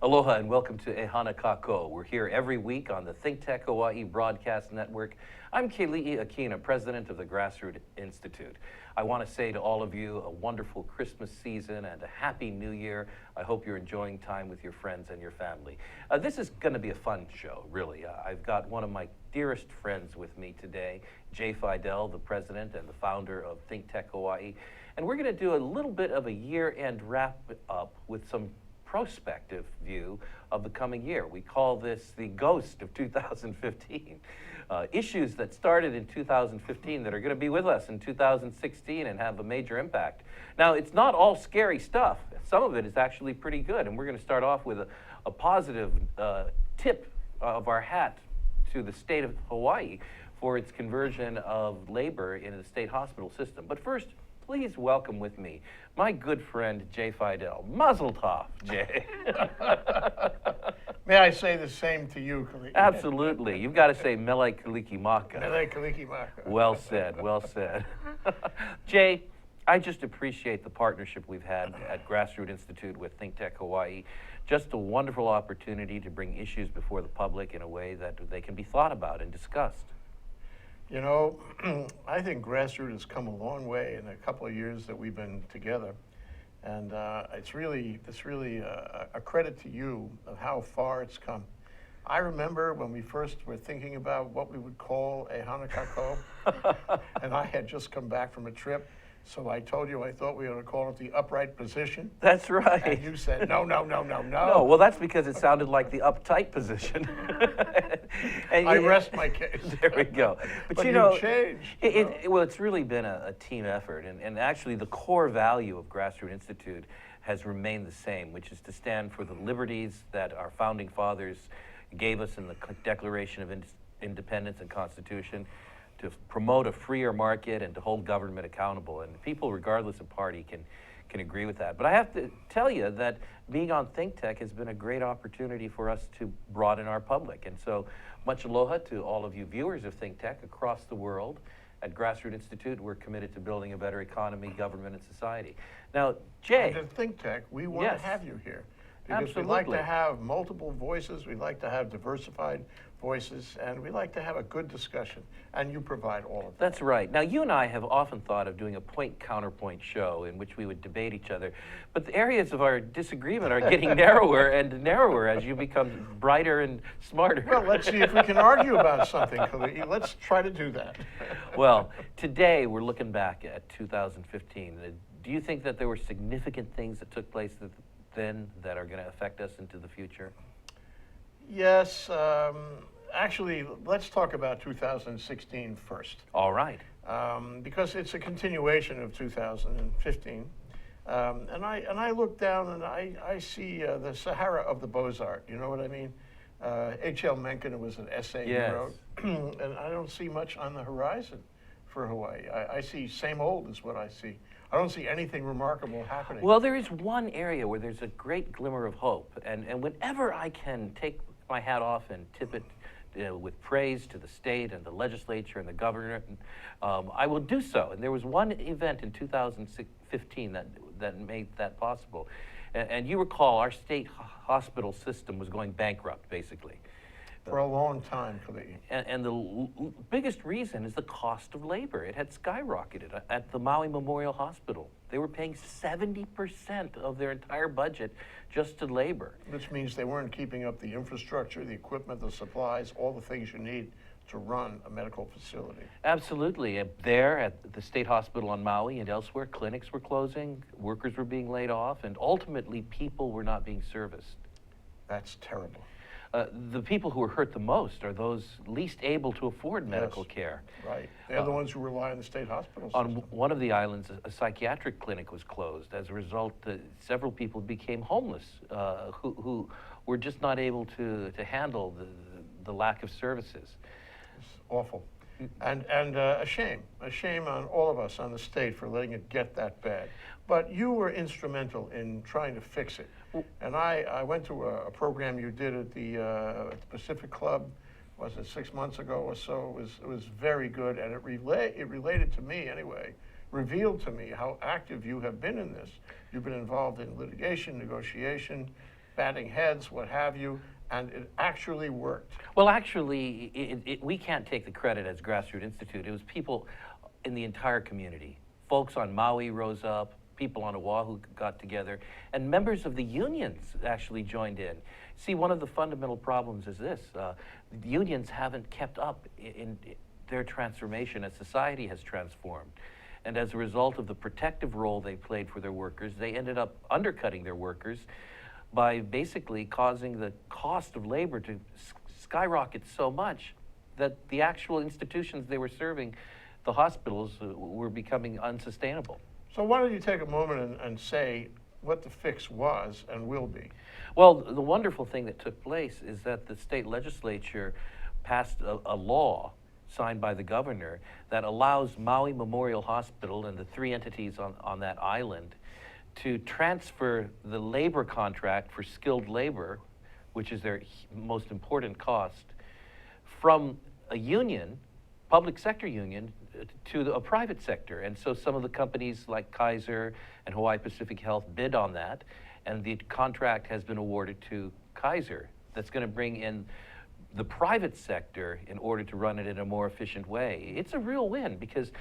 Aloha and welcome to Ehana Kako. We're here every week on the Think Tech Hawaii Broadcast Network. I'm Keli'i Akina, president of the Grassroots Institute. I want to say to all of you a wonderful Christmas season and a happy new year. I hope you're enjoying time with your friends and your family. This is going to be a fun show, really. I've got one of my dearest friends with me today, Fidell, the president and the founder of Think Tech Hawaii. And we're going to do a little bit of a year-end wrap-up with some prospective view of the coming year. We call this the ghost of 2015. Issues that started in 2015 that are going to be with us in 2016 and have a major impact. Now, it's not all scary stuff. Some of it is actually pretty good, and we're going to start off with a positive tip of our hat to the state of Hawaii for its conversion of labor into the state hospital system. But first, please welcome with me my good friend, Fidell. Mazel tov, Jay. May I say the same to you, Keli'i? Absolutely. You've got to say Mele Kalikimaka. Mele Kalikimaka. Well said, well said. Jay, I just appreciate the partnership we've had at Grassroots Institute with Think Tech Hawaii. Just a wonderful opportunity to bring issues before the public in a way that they can be thought about and discussed. You know, I think Grassroots has come a long way in a couple of years that we've been together. And it's really a credit to you of how far it's come. I remember when we first were thinking about what we would call a Hanakako, and I had just come back from a trip. So I told you I thought we ought to call it the upright position. That's right. And you said, no. No, well, that's because it sounded like the uptight position. And I rest my case. There we go. But you know, changed. Well, it's really been a team effort. And actually, the core value of Grassroots Institute has remained the same, which is to stand for the liberties that our founding fathers gave us in the Declaration of Independence and Constitution, to promote a freer market and to hold government accountable. And people, regardless of party, can agree with that. But I have to tell you that being on Think Tech has been a great opportunity for us to broaden our public. And so much aloha to all of you viewers of Think Tech across the world. At Grassroots Institute, we're committed to building a better economy, government, and society. Now, Jay. And at Think Tech, we want to have you here. Because Absolutely. we like to have multiple voices, we like to have diversified voices, and we like to have a good discussion, and you provide all of that. That's right. Now, you and I have often thought of doing a point-counterpoint show in which we would debate each other, but the areas of our disagreement are getting narrower and narrower as you become brighter and smarter. Well, let's see if we can argue about something, Keli'i. Let's try to do that. Well, today we're looking back at 2015. Do you think that there were significant things that took place then that are going to affect us into the future? Yes. Actually, let's talk about 2016 first. All right. Because it's a continuation of 2015. And I look down and I see the Sahara of the Beaux-Arts. You know what I mean? H.L. Mencken was an essay he wrote. And I don't see much on the horizon for Hawaii. I see same old is what I see. I don't see anything remarkable happening. Well, there is one area where there's a great glimmer of hope. And whenever I can take my hat off and tip it with praise to the state and the legislature and the governor, I will do so. And there was one event in 2015 that made that possible. And you recall our state hospital system was going bankrupt, basically. For a long time, Keli'i. And the biggest reason is the cost of labor. It had skyrocketed at the Maui Memorial Hospital. They were paying 70% of their entire budget just to labor. Which means they weren't keeping up the infrastructure, the equipment, the supplies, all the things you need to run a medical facility. Absolutely. There at the state hospital on Maui and elsewhere, clinics were closing, workers were being laid off, and ultimately people were not being serviced. That's terrible. The people who were hurt the most are those least able to afford medical care. Right. They're the ones who rely on the state hospitals. On one of the islands, a psychiatric clinic was closed. As a result, several people became homeless who were just not able to handle the lack of services. It's awful. And a shame on all of us, on the state, for letting it get that bad. But you were instrumental in trying to fix it. And I went to a program you did at the Pacific Club, was it 6 months ago or so? It was very good, and it related to me anyway, revealed to me how active you have been in this. You've been involved in litigation, negotiation, batting heads, what have you, and it actually worked. Well, actually, we can't take the credit as Grassroots Institute. It was people in the entire community. Folks on Maui rose up, people on Oahu got together, and members of the unions actually joined in. See, one of the fundamental problems is this. The unions haven't kept up in their transformation as society has transformed. And as a result of the protective role they played for their workers, they ended up undercutting their workers by basically causing the cost of labor to skyrocket so much that the actual institutions they were serving, the hospitals, were becoming unsustainable. So why don't you take a moment and say what the fix was and will be? Well, the wonderful thing that took place is that the state legislature passed a law signed by the governor that allows Maui Memorial Hospital and the 3 entities on that island to transfer the labor contract for skilled labor, which is their most important cost, from a union, public sector union, to a private sector. And so some of the companies like Kaiser and Hawaii Pacific Health bid on that, and the contract has been awarded to Kaiser. That's going to bring in the private sector in order to run it in a more efficient way. It's a real win because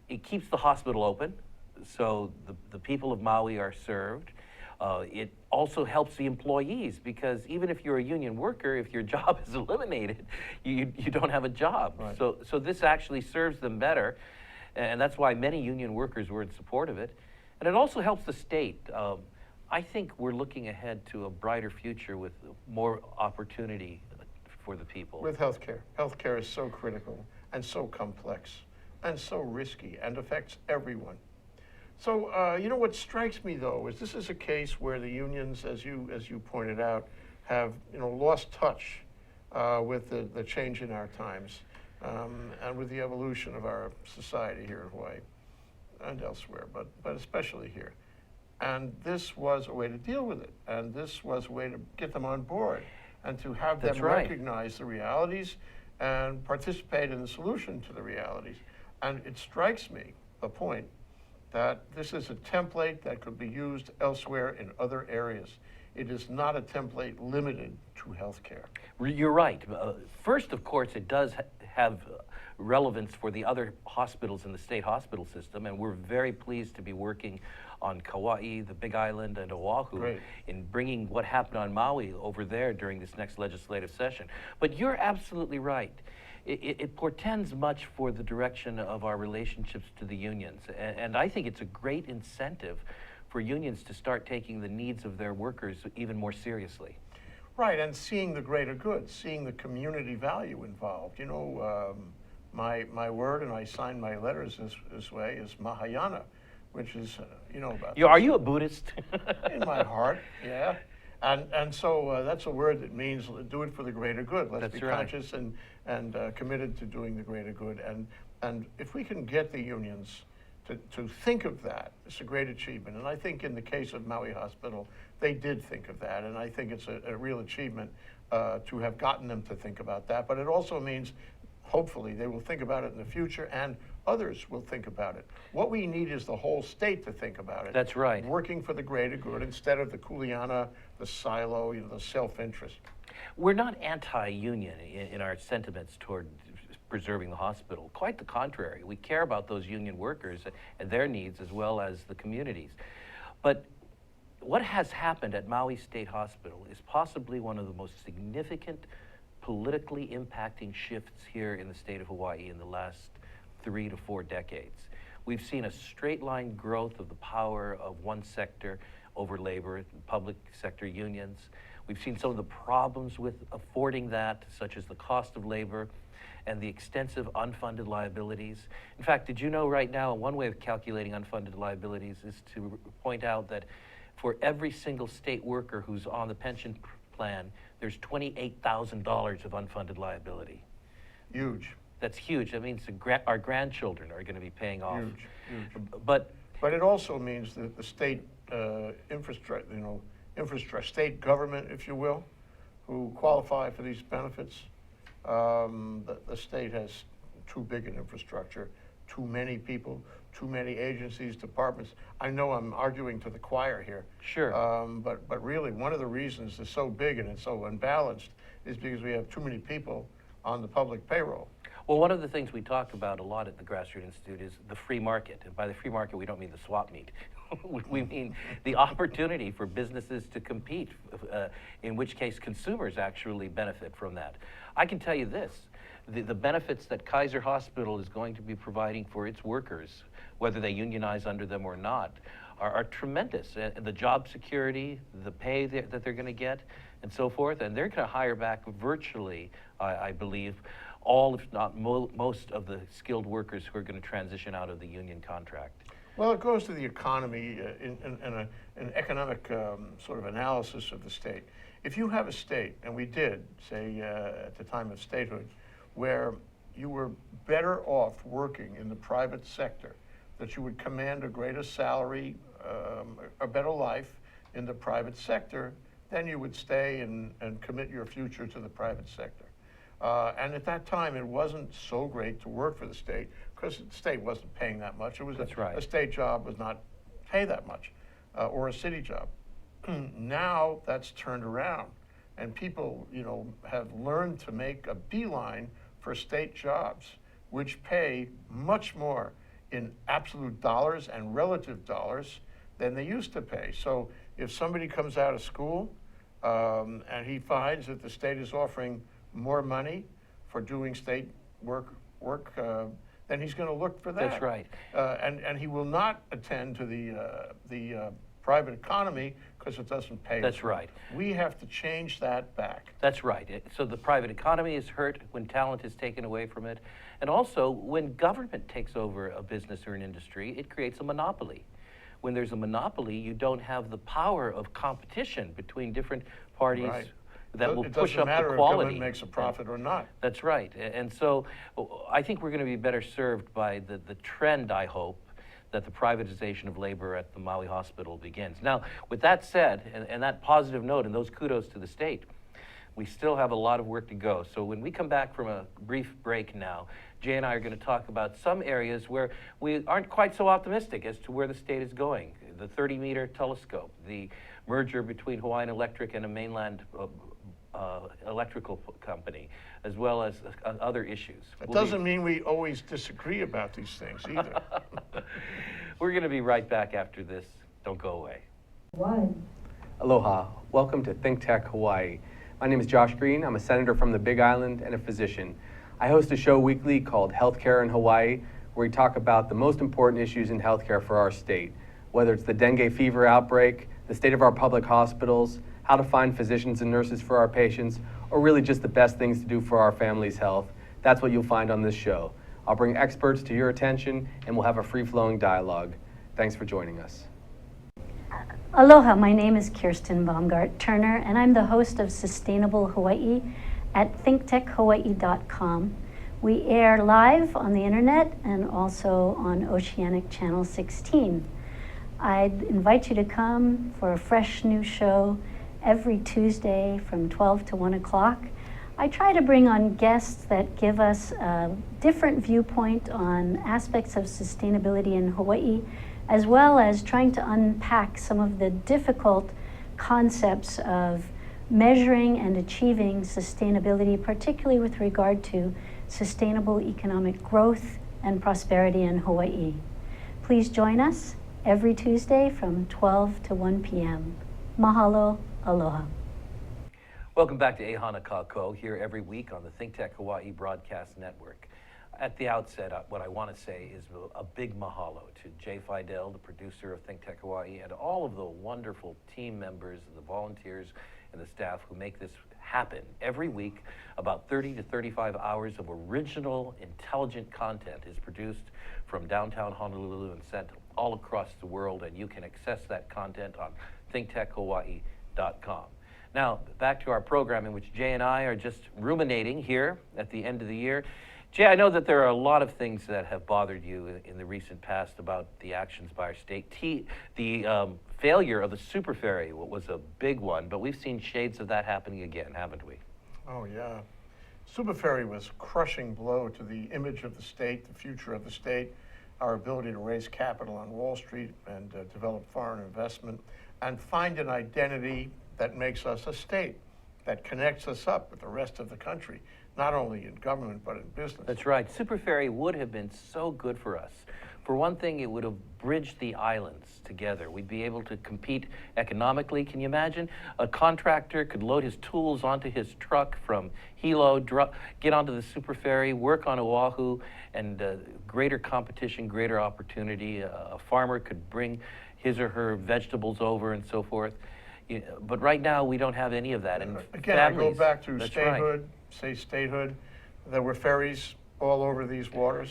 it keeps the hospital open, so the people of Maui are served. It also helps the employees because even if you're a union worker, if your job is eliminated, you don't have a job. Right. So this actually serves them better, and that's why many union workers were in support of it. And it also helps the state. I think we're looking ahead to a brighter future with more opportunity for the people. With healthcare. Healthcare is so critical and so complex and so risky and affects everyone. So, you know, what strikes me, though, is this is a case where the unions, as you pointed out, have, you know, lost touch with the change in our times and with the evolution of our society here in Hawaii and elsewhere, but especially here. And this was a way to deal with it, and this was a way to get them on board and to have them recognize the realities and participate in the solution to the realities. And it strikes me, the point, that this is a template that could be used elsewhere in other areas. It is not a template limited to healthcare. You're right. First, of course, it does have relevance for the other hospitals in the state hospital system, and we're very pleased to be working on Kauai, the Big Island, and Oahu in bringing what happened on Maui over there during this next legislative session. But you're absolutely right. It portends much for the direction of our relationships to the unions. And I think it's a great incentive for unions to start taking the needs of their workers even more seriously. Right, and seeing the greater good, seeing the community value involved. You know, my word, and I sign my letters this way, is Mahayana, which is, you know about Are you a Buddhist? In my heart, yeah. And so that's a word that means do it for the greater good. Let's be conscious and committed to doing the greater good. And if we can get the unions to think of that, it's a great achievement. And I think in the case of Maui Hospital, they did think of that. And I think it's a real achievement to have gotten them to think about that. But it also means, hopefully, they will think about it in the future and others will think about it. What we need is the whole state to think about it. That's right. Working for the greater good instead of the kuleana, the silo, you know, the self-interest. We're not anti-union in our sentiments toward preserving the hospital. Quite the contrary. We care about those union workers and their needs as well as the communities. But what has happened at Maui State Hospital is possibly one of the most significant politically impacting shifts here in the state of Hawaii in the last 3 to 4 decades. We've seen a straight line growth of the power of one sector over labor, public sector unions. We've seen some of the problems with affording that, such as the cost of labor and the extensive unfunded liabilities. In fact, did you know right now, one way of calculating unfunded liabilities is to point out that for every single state worker who's on the pension plan, there's $28,000 of unfunded liability. Huge. That's huge. That means our grandchildren are going to be paying off. Huge. But it also means that the state infrastructure, state government, if you will, who qualify for these benefits, the state has too big an infrastructure, too many people, too many agencies, departments. I know I'm arguing to the choir here. Sure. But really, one of the reasons it's so big and it's so unbalanced is because we have too many people on the public payroll. Well, one of the things we talk about a lot at the Grassroots Institute is the free market. And by the free market, we don't mean the swap meet. We mean the opportunity for businesses to compete, in which case consumers actually benefit from that. I can tell you this, the benefits that Kaiser Hospital is going to be providing for its workers, whether they unionize under them or not, are tremendous. The job security, the pay that they're going to get, and so forth, and they're going to hire back virtually, I believe, all, if not most of the skilled workers who are going to transition out of the union contract. Well, it goes to the economy in an economic sort of analysis of the state. If you have a state, and we did, say, at the time of statehood, where you were better off working in the private sector, that you would command a greater salary, a better life in the private sector, then you would stay and commit your future to the private sector. And at that time, it wasn't so great to work for the state because the state wasn't paying that much. It was a state job was not pay that much, or a city job. Now that's turned around, and people, have learned to make a beeline for state jobs, which pay much more in absolute dollars and relative dollars than they used to pay. So if somebody comes out of school and he finds that the state is offering more money for doing state work, then he's going to look for that. That's right. And he will not attend to the private economy because it doesn't pay. That's right. We have to change that back. That's right. So the private economy is hurt when talent is taken away from it. And also, when government takes over a business or an industry, it creates a monopoly. When there's a monopoly, you don't have the power of competition between different parties. Right. That will it push up doesn't matter the if quality. government makes a profit or not. That's right. And so I think we're going to be better served by the trend, I hope, that the privatization of labor at the Maui Hospital begins. Now, with that said, and that positive note and those kudos to the state, we still have a lot of work to go. So when we come back from a brief break now, Jay and I are going to talk about some areas where we aren't quite so optimistic as to where the state is going. The 30-meter telescope, the merger between Hawaiian Electric and a mainland electrical company, as well as other issues. It doesn't mean we always disagree about these things either. We're going to be right back after this. Don't go away. Aloha. Welcome to Think Tech Hawaii. My name is Josh Green. I'm a senator from the Big Island and a physician. I host a show weekly called Healthcare in Hawaii, where we talk about the most important issues in healthcare for our state, whether it's the dengue fever outbreak, the state of our public hospitals, how to find physicians and nurses for our patients, or really just the best things to do for our family's health. That's what you'll find on this show. I'll bring experts to your attention, and we'll have a free-flowing dialogue. Thanks for joining us. Aloha, my name is Kirsten Baumgart-Turner, and I'm the host of Sustainable Hawaii at thinktechhawaii.com. We air live on the internet and also on Oceanic Channel 16. I'd invite you to come for a fresh new show every Tuesday from 12 to 1 o'clock. I try to bring on guests that give us a different viewpoint on aspects of sustainability in Hawaii, as well as trying to unpack some of the difficult concepts of measuring and achieving sustainability, particularly with regard to sustainable economic growth and prosperity in Hawaii. Please join us every Tuesday from 12 to 1 p.m. Mahalo, aloha. Welcome back to Ehana Kako, here every week on the Think Tech Hawaii Broadcast Network. At the outset, what I want to say is a big mahalo to Jay Fidell, the producer of Think Tech Hawaii, and all of the wonderful team members, the volunteers, and the staff who make this happen every week. About 30 to 35 hours of original, intelligent content is produced from downtown Honolulu and sent all across the world, and you can access that content on thinktechhawaii.com. Now, back to our program in which Jay and I are just ruminating here at the end of the year. Jay, I know that there are a lot of things that have bothered you in the recent past about the actions by our state. The failure of the super ferry was a big one, but we've seen shades of that happening again, haven't we? Oh, yeah. Super ferry was a crushing blow to the image of the state, the future of the state. our ability to raise capital on Wall Street and develop foreign investment, and find an identity that makes us a state, that connects us up with the rest of the country, not only in government but in business. That's right. Super Ferry would have been so good for us. For one thing, it would have bridged the islands together. We'd be able to compete economically. Can you imagine? A contractor could load his tools onto his truck from Hilo, get onto the Super Ferry, work on Oahu, and greater competition, greater opportunity. A farmer could bring his or her vegetables over and so forth. But right now, we don't have any of that. And again, families, I go back to that's statehood, right. say statehood. There were ferries all over these waters,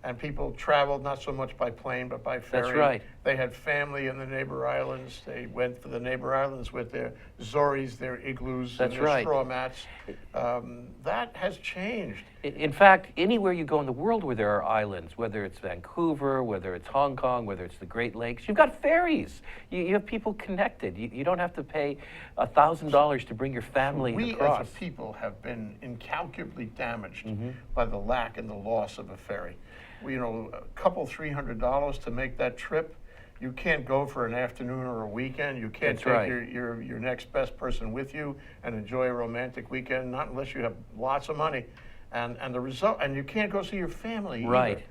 and people traveled not so much by plane but by ferry. That's right. They had family in the neighbor islands. They went for the neighbor islands with their zoris, their igloos, That's and their right. straw mats. That has changed. In fact, anywhere you go in the world where there are islands, whether it's Vancouver, whether it's Hong Kong, whether it's the Great Lakes, you've got ferries. You have people connected. You don't have to pay $1,000 to bring your family We across. as a people have been incalculably damaged by the lack and the loss of a ferry. A couple $300 to make that trip. You can't go for an afternoon or a weekend. You can't That's take right. your next best person with you and enjoy a romantic weekend, not unless you have lots of money. And the result, and you can't go see your family Right.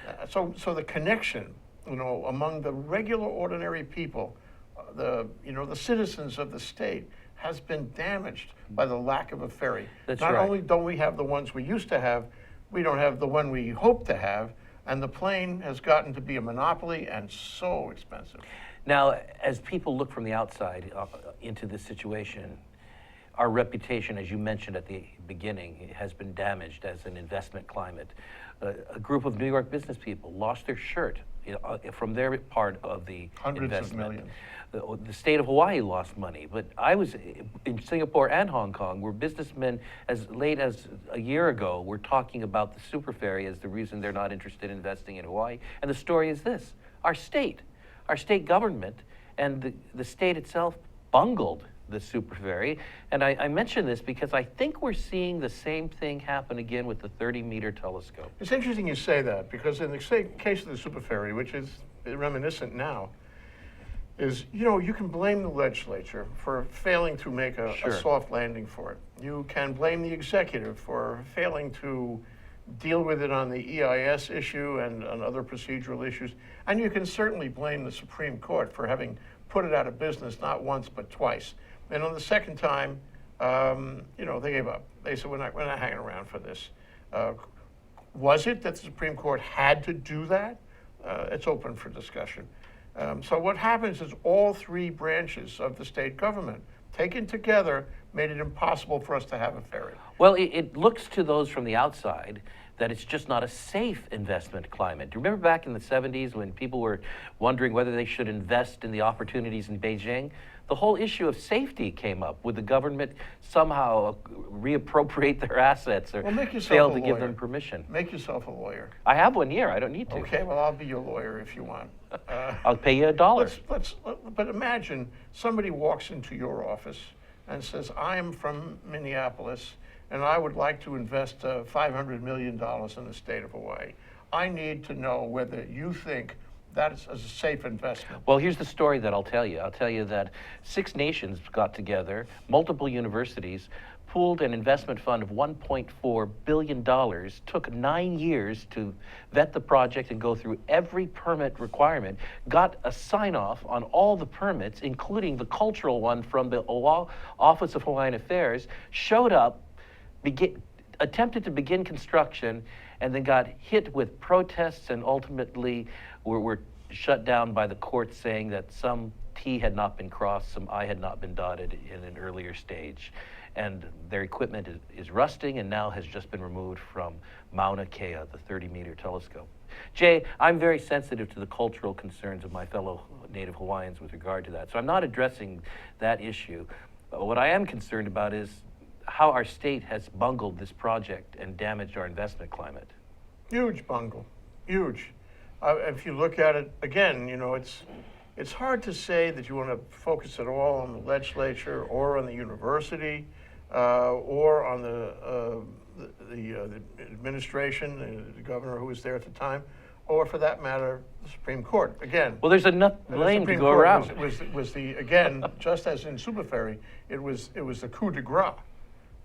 either. So the connection, among the regular ordinary people, the citizens of the state, has been damaged by the lack of a ferry. That's Not right. only don't we have the ones we used to have, we don't have the one we hope to have, and the plane has gotten to be a monopoly and so expensive. Now, as people look from the outside into this situation, our reputation, as you mentioned at the beginning, has been damaged as an investment climate. A group of New York business people lost their shirt from their part of the Hundreds of investment. millions. The state of Hawaii lost money, but I was in Singapore and Hong Kong where businessmen as late as a year ago were talking about the Super Ferry as the reason they're not interested in investing in Hawaii. And the story is this: our state government and the state itself bungled the Super Ferry. And I mention this because I think we're seeing the same thing happen again with the 30-meter telescope. It's interesting you say that, because in the case of the Super Ferry, which is reminiscent now, is, you can blame the legislature for failing to make a Sure. soft landing for it. You can blame the executive for failing to deal with it on the EIS issue and on other procedural issues. And you can certainly blame the Supreme Court for having put it out of business not once but twice. And on the second time, they gave up. They said, we're not hanging around for this. Was it that the Supreme Court had to do that? It's open for discussion. So what happens is all three branches of the state government, taken together, made it impossible for us to have a ferry. Well, it looks to those from the outside that it's just not a safe investment climate. Do you remember back in the 70s when people were wondering whether they should invest in the opportunities in Beijing? The whole issue of safety came up. Would the government somehow reappropriate their assets or Well, make yourself fail a to give lawyer. them permission? Make yourself a lawyer. I have one here. I don't need to. Okay, well, I'll be your lawyer if you want. I'll pay you $1. But imagine somebody walks into your office and says, I am from Minneapolis, and I would like to invest $500 million in the state of Hawaii. I need to know whether you think that is a safe investment. Well, here's the story that I'll tell you. I'll tell you that 6 nations got together, multiple universities, pooled an investment fund of $1.4 billion, took 9 years to vet the project and go through every permit requirement, got a sign-off on all the permits, including the cultural one from the Office of Hawaiian Affairs, showed up, attempted to begin construction, and then got hit with protests and ultimately were shut down by the court, saying that some T had not been crossed, some I had not been dotted in an earlier stage. And their equipment is rusting and now has just been removed from Mauna Kea, the 30-meter telescope. Jay, I'm very sensitive to the cultural concerns of my fellow Native Hawaiians with regard to that, so I'm not addressing that issue. What I am concerned about is how our state has bungled this project and damaged our investment climate. Huge bungle, huge. If you look at it, again, it's hard to say that you want to focus it all on the legislature or on the university or on the administration, the governor who was there at the time. or for that matter, the Supreme Court. Again, Well, there's enough the blame to Supreme go Court around. was the, again, just as in Superferry, it was the coup de grace.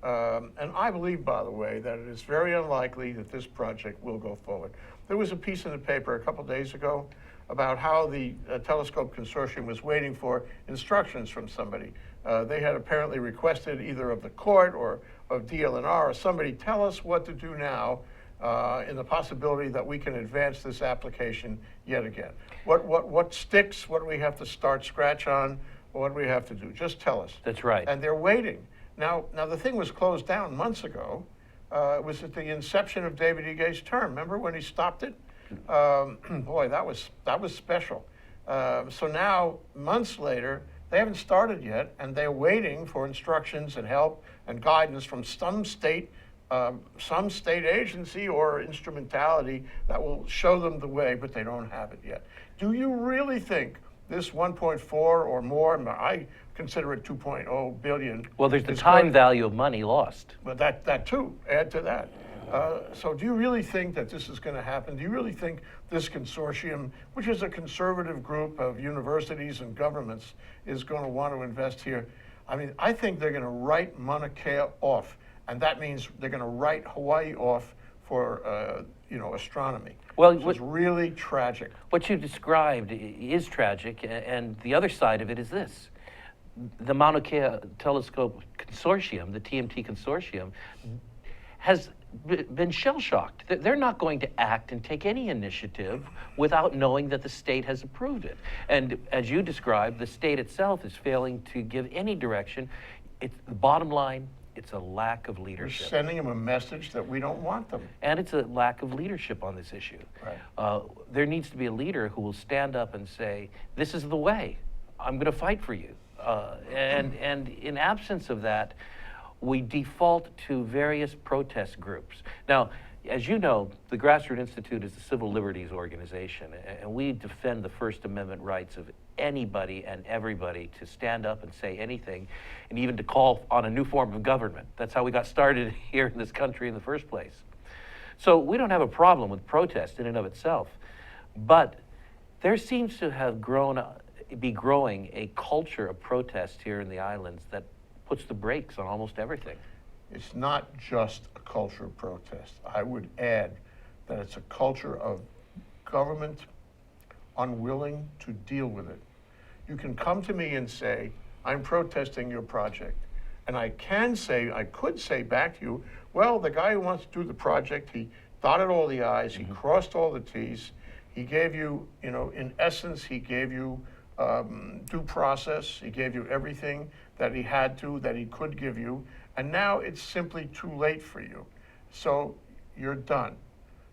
And I believe, by the way, that it is very unlikely that this project will go forward. There was a piece in the paper a couple days ago about how the Telescope Consortium was waiting for instructions from somebody. They had apparently requested either of the court or of DLNR or somebody, tell us what to do now in the possibility that we can advance this application yet again. What sticks? What do we have to start scratch on? What do we have to do? Just tell us. That's right. And they're waiting. Now the thing was closed down months ago. It was at the inception of David Ige's term. Remember when he stopped it? Boy, that was special. So now, months later, they haven't started yet, and they're waiting for instructions and help and guidance from some state agency or instrumentality that will show them the way, but they don't have it yet. Do you really think this 1.4 or more, I consider it 2.0 billion. Well, there's the time value of money lost. But that too, add to that. So do you really think that this is going to happen? Do you really think this consortium, which is a conservative group of universities and governments, is going to want to invest here? I mean, I think they're going to write Mauna Kea off, and that means they're going to write Hawaii off for astronomy. Well, which is really tragic. What you described is tragic, and the other side of it is this. The Mauna Kea Telescope Consortium, the TMT Consortium, has been shell-shocked. They're not going to act and take any initiative without knowing that the state has approved it. And as you described, the state itself is failing to give any direction. It's the bottom line. It's a lack of We're leadership. sending them a message that we don't want them. And it's a lack of leadership on this issue. Right. There needs to be a leader who will stand up and say, this is the way. I'm going to fight for you. And in absence of that, we default to various protest groups. Now, as you know, the Grassroots Institute is a civil liberties organization, and we defend the First Amendment rights of anybody and everybody to stand up and say anything, and even to call on a new form of government. That's how we got started here in this country in the first place. So we don't have a problem with protest in and of itself, but there seems to have be growing a culture of protest here in the islands that puts the brakes on almost everything. It's not just a culture of protest. I would add that it's a culture of government unwilling to deal with it. You can come to me and say, I'm protesting your project. And I could say back to you, well, the guy who wants to do the project, he dotted all the I's, he crossed all the T's, he gave you, in essence, he gave you due process, he gave you everything that he had to, that he could give you, and now it's simply too late for you. So you're done.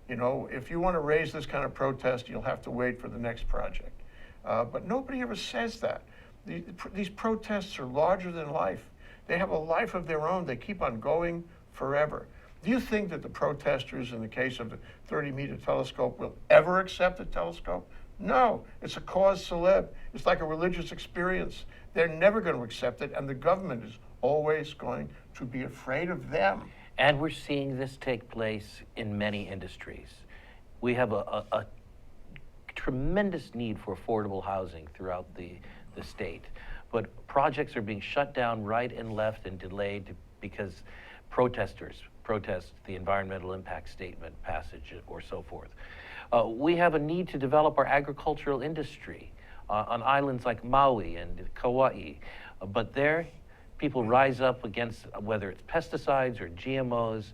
If you want to raise this kind of protest, you'll have to wait for the next project. But nobody ever says that. These protests are larger than life. They have a life of their own. They keep on going forever. Do you think that the protesters in the case of the 30-meter telescope will ever accept the telescope? No, it's a cause célèbre. It's like a religious experience. They're never going to accept it, and the government is always going to be afraid of them. And we're seeing this take place in many industries. We have a tremendous need for affordable housing throughout the state, but projects are being shut down right and left and delayed because protesters protest the environmental impact statement passage or so forth. We have a need to develop our agricultural industry on islands like Maui and Kauai, but there people rise up against whether it's pesticides or GMOs,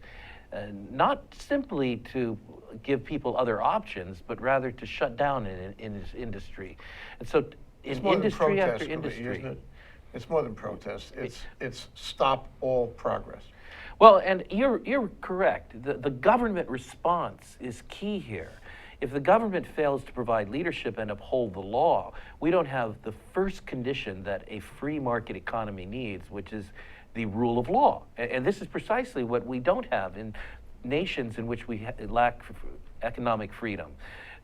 not simply to give people other options, but rather to shut down in this industry. And so in industry after industry. Isn't it? It's more than protest. It's stop all progress. Well, and you're correct. The government response is key here. If the government fails to provide leadership and uphold the law, we don't have the first condition that a free market economy needs, which is the rule of law. And this is precisely what we don't have in nations in which we lack economic freedom.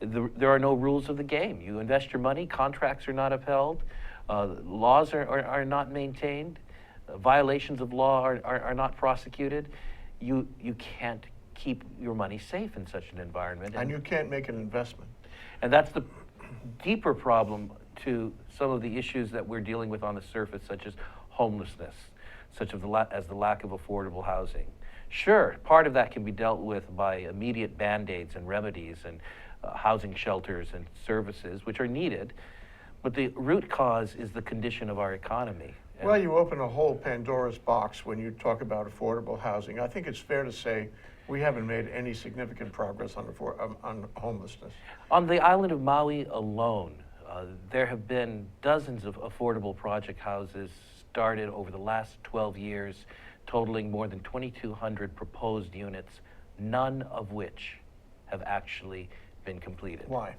There are no rules of the game. You invest your money, contracts are not upheld, laws are not maintained, violations of law are not prosecuted. You can't keep your money safe in such an environment. And you can't make an investment. And that's the deeper problem to some of the issues that we're dealing with on the surface, such as homelessness, such as the lack of affordable housing. Sure, part of that can be dealt with by immediate band-aids and remedies and housing shelters and services, which are needed, but the root cause is the condition of our economy. And Well, you open a whole Pandora's box when you talk about affordable housing. I think it's fair to say we haven't made any significant progress on homelessness. on the island of Maui alone, there have been dozens of affordable project houses started over the last 12 years, totaling more than 2,200 proposed units, none of which have actually been completed. Why?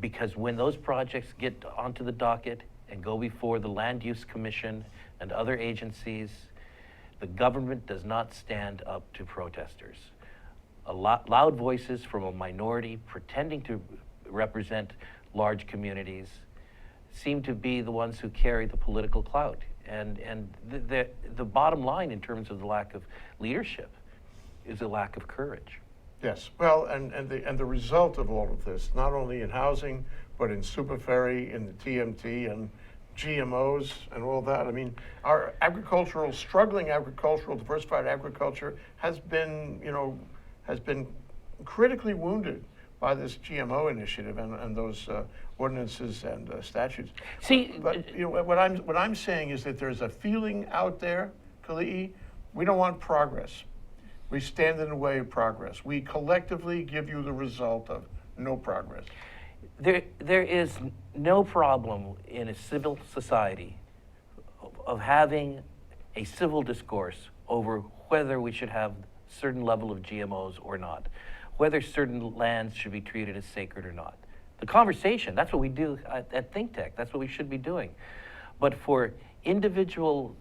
Because when those projects get onto the docket and go before the Land Use Commission and other agencies, the government does not stand up to protesters. Loud voices from a minority pretending to represent large communities seem to be the ones who carry the political clout. And the bottom line in terms of the lack of leadership is a lack of courage. Yes. Well, and the result of all of this, not only in housing, but in Superferry, in the TMT, and GMOs and all that. I mean, our struggling agricultural, diversified agriculture has been critically wounded by this GMO initiative and those ordinances and statutes. See, But what I'm saying is that there's a feeling out there, Keli'i, we don't want progress. We stand in the way of progress. We collectively give you the result of no progress. there is no problem in a civil society of having a civil discourse over whether we should have certain level of GMOs or not, whether certain lands should be treated as sacred or not. The conversation, that's what we do at Think Tech, that's what we should be doing. But for individuals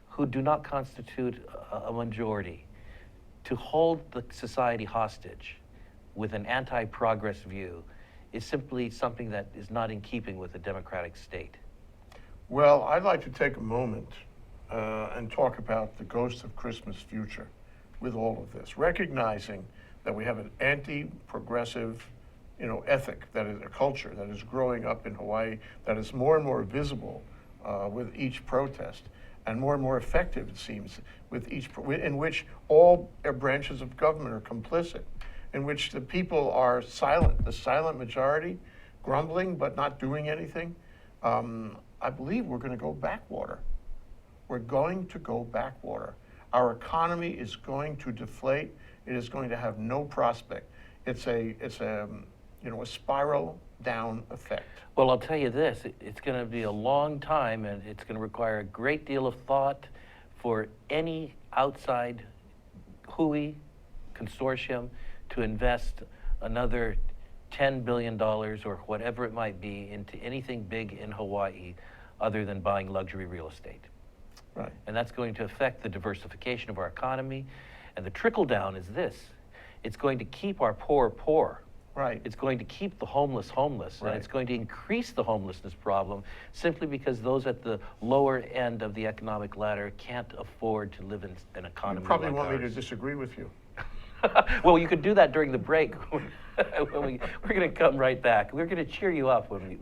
who do not constitute a majority to hold the society hostage with an anti-progress view is simply something that is not in keeping with a democratic state. Well, I'd like to take a moment and talk about the ghost of Christmas future with all of this, recognizing that we have an anti-progressive, ethic, that is a culture that is growing up in Hawaii, that is more and more visible with each protest, and more effective, it seems, with in which all branches of government are complicit, in which the people are silent, the silent majority, grumbling but not doing anything. I believe we're going to go backwater. We're going to go backwater. Our economy is going to deflate. It is going to have no prospect. It's a spiral down effect. Well, I'll tell you this, it's going to be a long time, and it's going to require a great deal of thought for any outside Hui consortium to invest another $10 billion or whatever it might be into anything big in Hawaii other than buying luxury real estate. Right. And that's going to affect the diversification of our economy. And the trickle down is this, it's going to keep our poor poor. Right. It's going to keep the homeless homeless, Right. and it's going to increase the homelessness problem simply because those at the lower end of the economic ladder can't afford to live in an You economy probably like want me to ours. disagree with you. Well, you could do that during the break. We're going to come right back. We're going to cheer you up when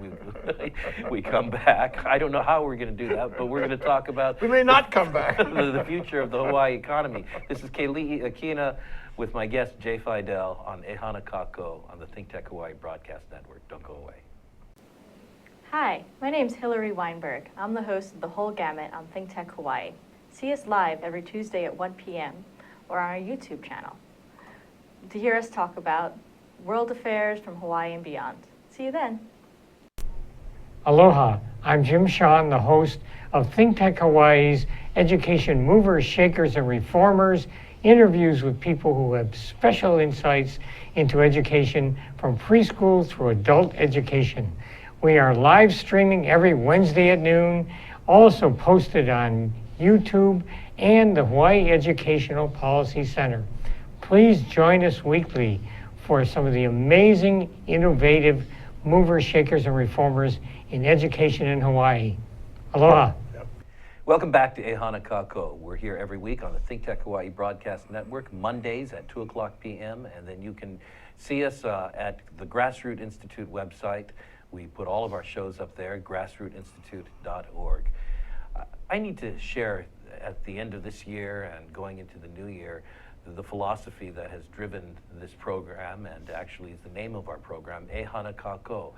we come back. I don't know how we're going to do that, but we're going to talk about We may not come back. the future of the Hawaii economy. This is Keli'i Akina with my guest Jay Fidell on Ehana Kako on the Think Tech Hawaii Broadcast Network. Don't go away. Hi, my name's Hillary Weinberg. I'm the host of The Whole Gamut on Think Tech Hawaii. See us live every Tuesday at 1 p.m. or on our YouTube channel to hear us talk about world affairs from Hawaii and beyond. See you then. Aloha, I'm Jim Shawn, the host of Think Tech Hawaii's Education Movers, Shakers, and Reformers, interviews with people who have special insights into education from preschool through adult education. We are live streaming every Wednesday at noon, also posted on YouTube and the Hawaii Educational Policy Center. Please join us weekly for some of the amazing, innovative movers, shakers, and reformers in education in Hawaii. Aloha. Welcome back to Ehana Kako. We're here every week on the Think Tech Hawaii Broadcast Network, Mondays at 2 o'clock p.m. And then you can see us at the Grassroot Institute website. We put all of our shows up there, grassrootinstitute.org. I need to share at the end of this year and going into the new year the philosophy that has driven this program, and actually is the name of our program, Ehana Kako.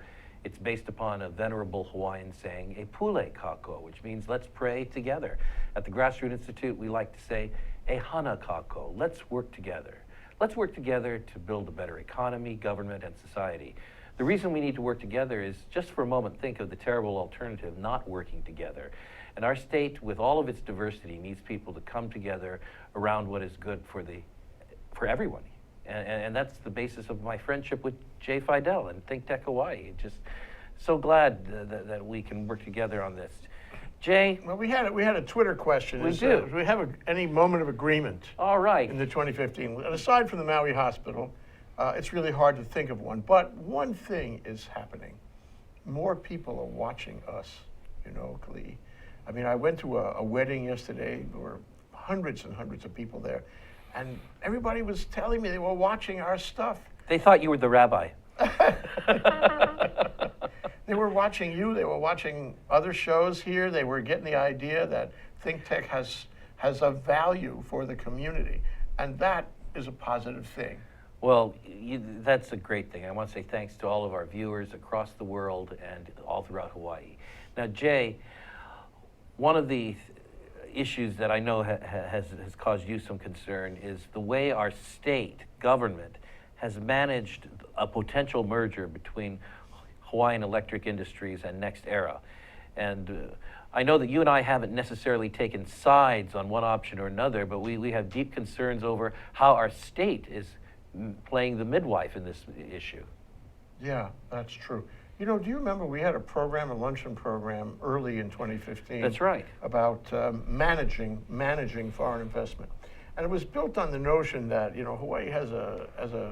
It's based upon a venerable Hawaiian saying, e pule kako, which means let's pray together. At the Grassroots Institute, we like to say, e hana kako, let's work together. Let's work together to build a better economy, government, and society. The reason we need to work together is, just for a moment, think of the terrible alternative, not working together. And our state, with all of its diversity, needs people to come together around what is good for everyone. And that's the basis of my friendship with Jay Fidell and Think Tech Hawaii. Just so glad that we can work together on this. Jay? Well, we had a Twitter question. We do. Do we have any moment of agreement All right. in the 2015? And aside from the Maui Hospital, it's really hard to think of one. But one thing is happening. More people are watching us, Keli'i. I mean, I went to a wedding yesterday. There were hundreds and hundreds of people there. And everybody was telling me they were watching our stuff. They thought you were the rabbi. They were watching you. They were watching other shows here. They were getting the idea that Think Tech has a value for the community. And that is a positive thing. Well, that's a great thing. I want to say thanks to all of our viewers across the world and all throughout Hawaii. Now, Jay, one of the issues that I know has caused you some concern is the way our state government has managed a potential merger between Hawaiian Electric Industries and Next Era. And I know that you and I haven't necessarily taken sides on one option or another, but we have deep concerns over how our state is playing the midwife in this issue. Yeah, that's true. Do you remember we had a luncheon program early in 2015? That's right. About managing foreign investment. And it was built on the notion that, Hawaii has a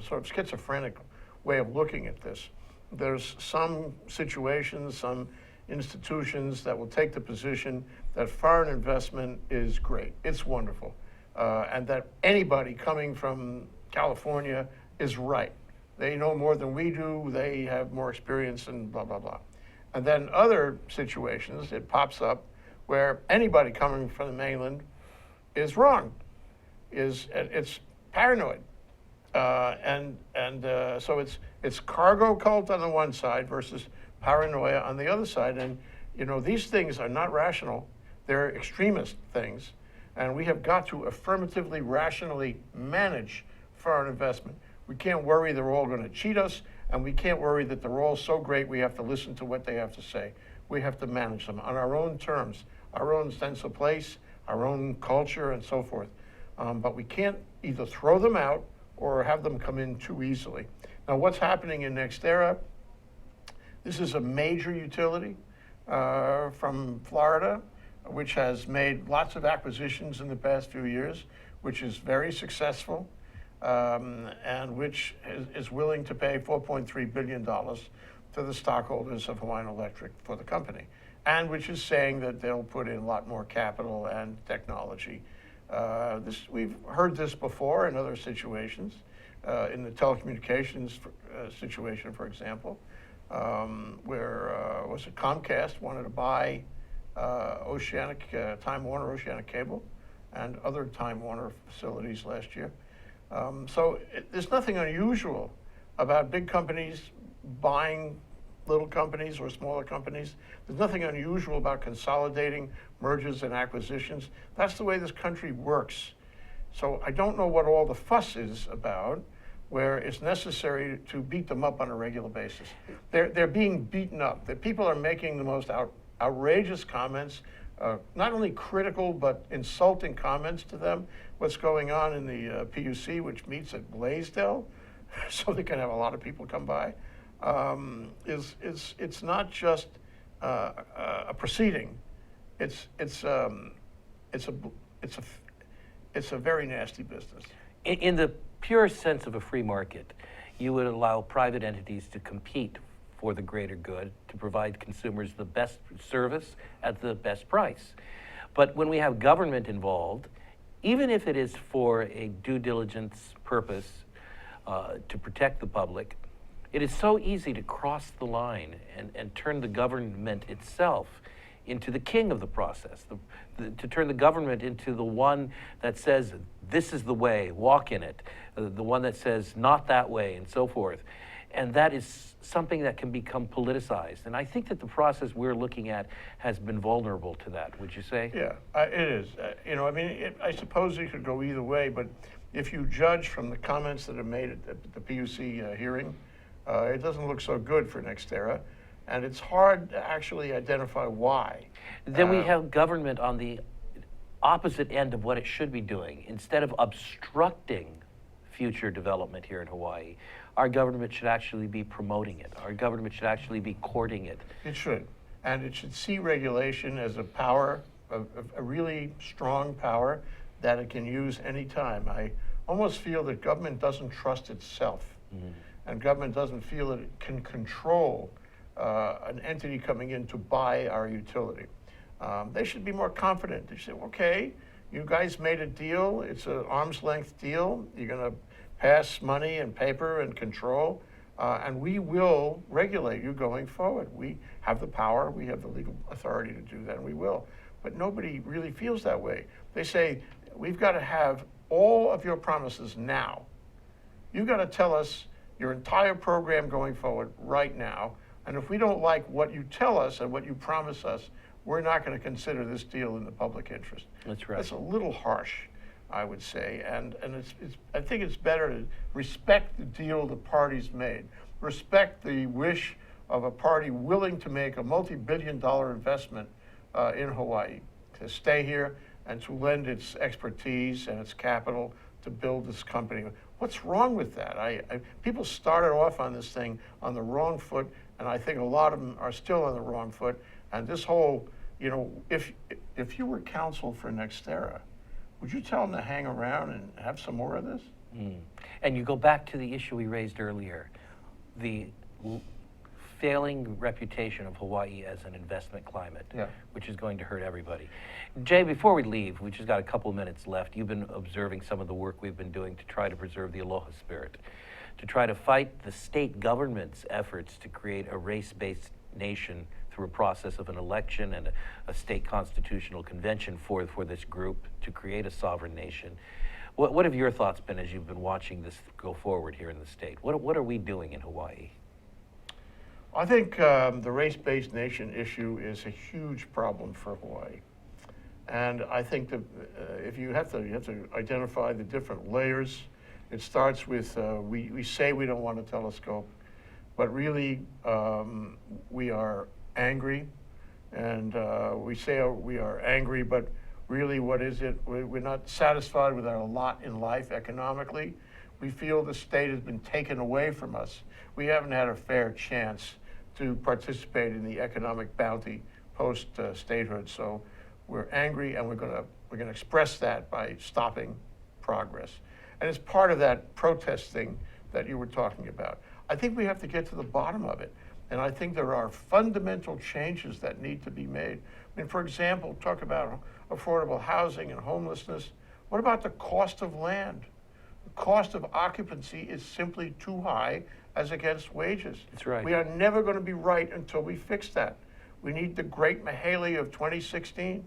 sort of schizophrenic way of looking at this. There's some situations, some institutions that will take the position that foreign investment is great, it's wonderful, and that anybody coming from California is right. They know more than we do, they have more experience, and blah, blah, blah. And then other situations, it pops up where anybody coming from the mainland is wrong, it's paranoid. So it's cargo cult on the one side versus paranoia on the other side. And, these things are not rational, they're extremist things. And we have got to affirmatively, rationally manage foreign investment. We can't worry they're all going to cheat us, and we can't worry that they're all so great we have to listen to what they have to say. We have to manage them on our own terms, our own sense of place, our own culture, and so forth. But we can't either throw them out or have them come in too easily. Now, what's happening in NextEra? This is a major utility from Florida, which has made lots of acquisitions in the past few years, which is very successful. And which is willing to pay $4.3 billion to the stockholders of Hawaiian Electric for the company, and which is saying that they'll put in a lot more capital and technology. We've heard this before in other situations, in the telecommunications situation, for example, where was it Comcast wanted to buy Time Warner Oceanic Cable and other Time Warner facilities last year. There's nothing unusual about big companies buying little companies or smaller companies. There's nothing unusual about consolidating mergers and acquisitions. That's the way this country works. So I don't know what all the fuss is about, where it's necessary to beat them up on a regular basis. They're being beaten up. The people are making the most outrageous comments, not only critical but insulting comments to them. What's going on in the PUC, which meets at Blaisdell, so they can have a lot of people come by, it's not just a proceeding. It's a very nasty business. In the pure sense of a free market, you would allow private entities to compete for the greater good, to provide consumers the best service at the best price. But when we have government involved, even if it is for a due diligence purpose to protect the public, it is so easy to cross the line and turn the government itself into the king of the process, to turn the government into the one that says, this is the way, walk in it, the one that says, not that way, and so forth. And that is something that can become politicized. And I think that the process we're looking at has been vulnerable to that, would you say? Yeah, it is. I suppose it could go either way, but if you judge from the comments that are made at the PUC hearing, it doesn't look so good for NextEra, and it's hard to actually identify why. Then we have government on the opposite end of what it should be doing. Instead of obstructing future development here in Hawaii, our government should actually be promoting it. Our government should actually be courting it. It should. And it should see regulation as a power, a really strong power that it can use anytime. I almost feel that government doesn't trust itself. And government doesn't feel that it can control an entity coming in to buy our utility. They should be more confident. They should say, okay, you guys made a deal. It's an arm's length deal. You're going to pass money and paper and control, and we will regulate you going forward. We have the power, we have the legal authority to do that, and we will. But nobody really feels that way. They say, we've got to have all of your promises now. You've got to tell us your entire program going forward right now, and if we don't like what you tell us and what you promise us, we're not going to consider this deal in the public interest. That's right. That's a little harsh, I would say, and I think it's better to respect the deal the parties made, respect the wish of a party willing to make a multi-billion-dollar investment in Hawaii, to stay here and to lend its expertise and its capital to build this company. What's wrong with that? People started off on this thing on the wrong foot, and I think a lot of them are still on the wrong foot. And this whole, if you were counsel for NextEra, would you tell them to hang around and have some more of this? And you go back to the issue we raised earlier, the failing reputation of Hawaii as an investment climate, which is going to hurt everybody. Jay, before we leave, we just got a couple of minutes left. You've been observing some of the work we've been doing to try to preserve the aloha spirit, to try to fight the state government's efforts to create a race-based nation through a process of an election and a state constitutional convention for this group to create a sovereign nation. What have your thoughts been as you've been watching this go forward here in the state? What are we doing in Hawaii? I think the race-based nation issue is a huge problem for Hawaii. And I think that if you have to identify the different layers. It starts with, we say we don't want a telescope, but really we are angry, and we say we are angry, but really what is it? We're not satisfied with our lot in life economically. We feel the state has been taken away from us. We haven't had a fair chance to participate in the economic bounty post statehood. So we're angry, and we're gonna express that by stopping progress. And it's part of that protest thing that you were talking about. I think we have to get to the bottom of it. And I think there are fundamental changes that need to be made. I mean, for example, talk about affordable housing and homelessness. What about the cost of land? The cost of occupancy is simply too high as against wages. That's right. We are never going to be right until we fix that. We need the great Mahaley of 2016,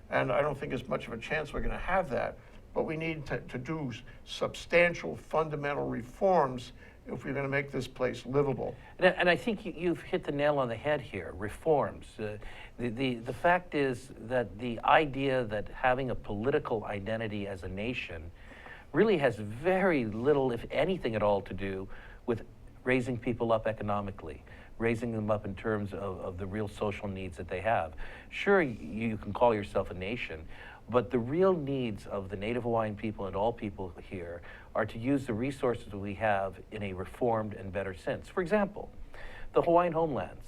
and I don't think there's much of a chance we're going to have that, but we need to do substantial fundamental reforms if we're going to make this place livable. And I think you've hit the nail on the head here, reforms. The fact is that the idea that having a political identity as a nation really has very little, if anything at all, to do with raising people up economically, raising them up in terms of the real social needs that they have. Sure, you can call yourself a nation, but the real needs of the Native Hawaiian people and all people here are to use the resources that we have in a reformed and better sense. For example, the Hawaiian homelands,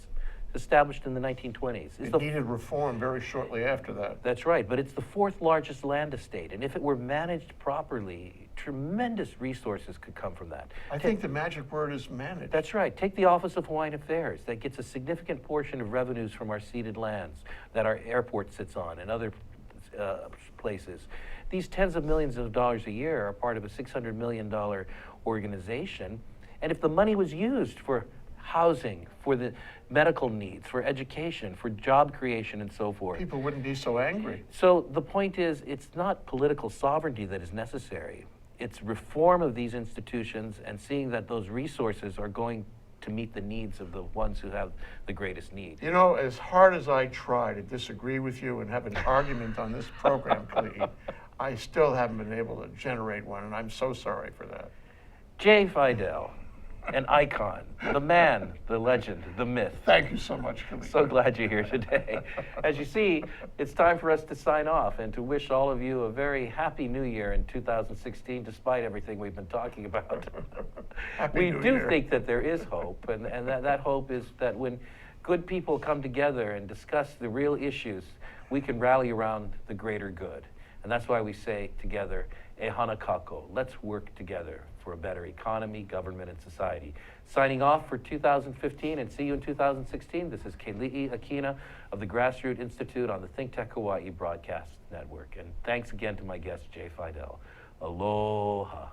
established in the 1920s. It needed reform very shortly after that. That's right, but it's the fourth largest land estate, and if it were managed properly, tremendous resources could come from that. I think the magic word is managed. That's right. Take the Office of Hawaiian Affairs. That gets a significant portion of revenues from our ceded lands that our airport sits on and other places. These tens of millions of dollars a year are part of a $600 million organization. And if the money was used for housing, for the medical needs, for education, for job creation, and so forth. People wouldn't be so angry. So the point is, it's not political sovereignty that is necessary. It's reform of these institutions and seeing that those resources are going to meet the needs of the ones who have the greatest need. You know, as hard as I try to disagree with you and have an argument on this program, Keli'i, I still haven't been able to generate one, and I'm so sorry for that. J. Fidell, an icon, the man, the legend, the myth. Thank you so much, Keli'i. So glad you're here today. As you see, it's time for us to sign off and to wish all of you a very happy new year in 2016, despite everything we've been talking about. Happy We New do Year. think that there is hope, and that hope is that when good people come together and discuss the real issues, we can rally around the greater good. And that's why we say together, E hana kako, let's work together for a better economy, government, and society. Signing off for 2015 and see you in 2016, this is Keli'i Akina of the Grassroots Institute on the Think Tech Hawaii Broadcast Network. And thanks again to my guest, Jay Fidell. Aloha.